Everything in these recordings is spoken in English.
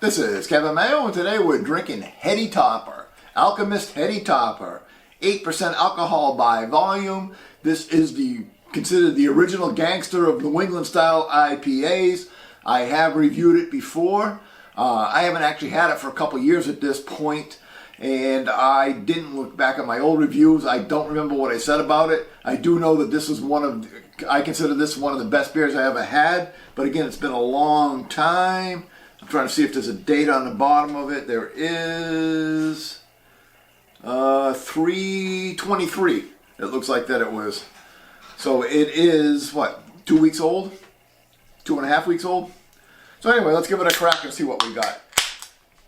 This is Kevin Mayo, and today we're drinking Heady Topper, Alchemist Heady Topper, 8% alcohol by volume. This is considered the original gangster of New England style IPAs. I have reviewed it before. I haven't actually had it for a couple years at this point, and I didn't look back at my old reviews. I don't remember what I said about it. I do know that this is I consider this one of the best beers I ever had, but again, it's been a long time. I'm trying to see if there's a date on the bottom of it. There is 3/23. It looks like that it was. So it is, what, 2 weeks old? 2.5 weeks old? So anyway, let's give it a crack and see what we got.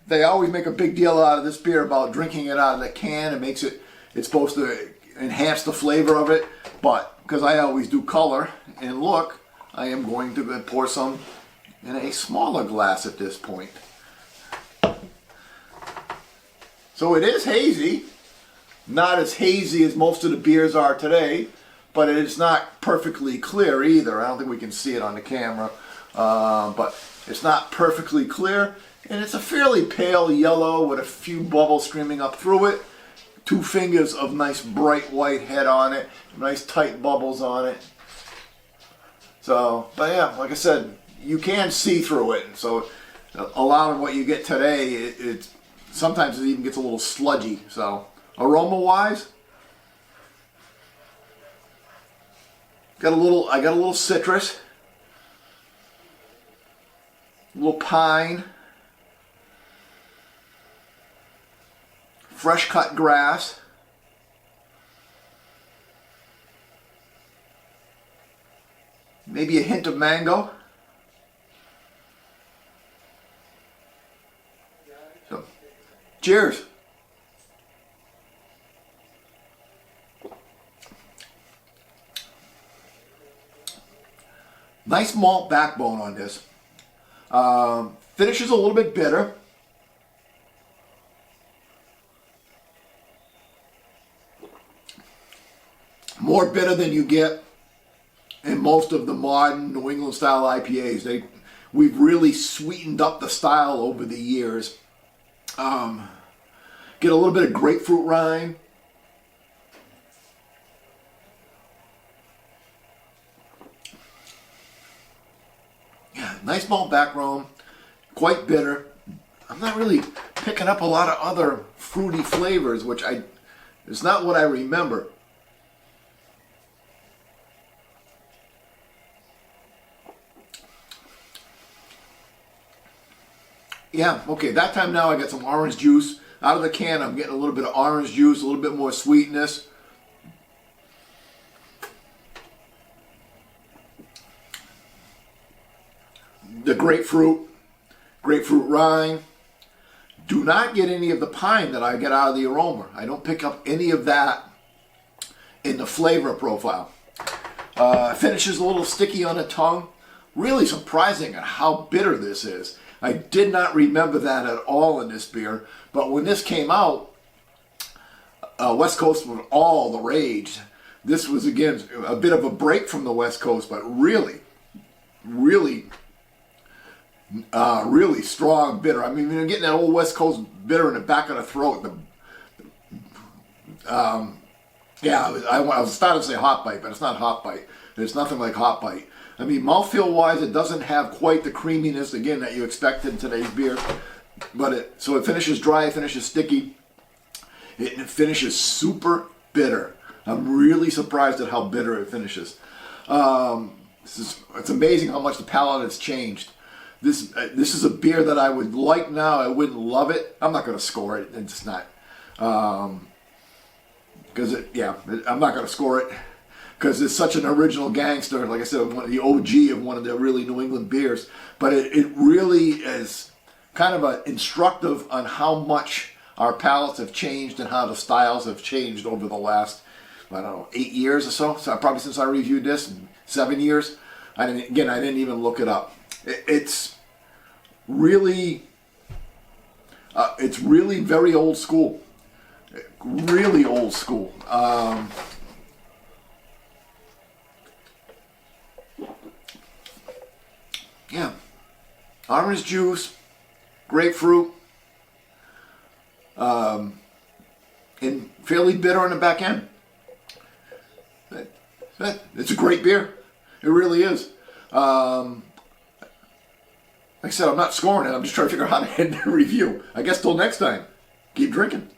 They always make a big deal out of this beer about drinking it out of the can. It's supposed to enhance the flavor of it, but because I always do color and look, I am going to pour some in a smaller glass at this point. So it is hazy. Not as hazy as most of the beers are today, but it's not perfectly clear either. I don't think we can see it on the camera, but it's not perfectly clear, and it's a fairly pale yellow with a few bubbles streaming up through it. 2 fingers of nice bright white head on it, nice tight bubbles on it. So, but yeah, like I said, you can see through it. So a lot of what you get today, sometimes it even gets a little sludgy. So aroma wise, I got a little citrus, a little pine, fresh cut grass, maybe a hint of mango. So, cheers. Nice malt backbone on this. Finishes a little bit bitter. More bitter than you get in most of the modern New England style IPAs. We've really sweetened up the style over the years. Get a little bit of grapefruit rind. Yeah, nice malt backbone, quite bitter. I'm not really picking up a lot of other fruity flavors, it's not what I remember. Yeah, okay, that time now I got some orange juice. Out of the can, I'm getting a little bit of orange juice, a little bit more sweetness. The grapefruit rind. Do not get any of the pine that I get out of the aroma. I don't pick up any of that in the flavor profile. Finishes a little sticky on the tongue. Really surprising at how bitter this is. I did not remember that at all in this beer, but when this came out, West Coast was all the rage. This was, again, a bit of a break from the West Coast, but really strong bitter. I mean, you're getting that old West Coast bitter in the back of the throat. Yeah, I was starting to say hot bite, but it's not hot bite. There's nothing like hot bite. I mean, mouthfeel-wise, it doesn't have quite the creaminess, again, that you expect in today's beer. So it finishes dry, it finishes sticky, it finishes super bitter. I'm really surprised at how bitter it finishes. It's amazing how much the palate has changed. This is a beer that I would like now. I wouldn't love it. I'm not going to score it. It's not. I'm not going to score it. Because it's such an original gangster, like I said, the OG of one of the really New England beers. But it really is kind of instructive on how much our palates have changed and how the styles have changed over the last, 8 years or so. So probably since I reviewed this, 7 years. I didn't even look it up. It's really very old school. Really old school. Yeah, orange juice, grapefruit, and fairly bitter on the back end. It's a great beer. It really is. Like I said, I'm not scoring it. I'm just trying to figure out how to end the review. I guess till next time, keep drinking.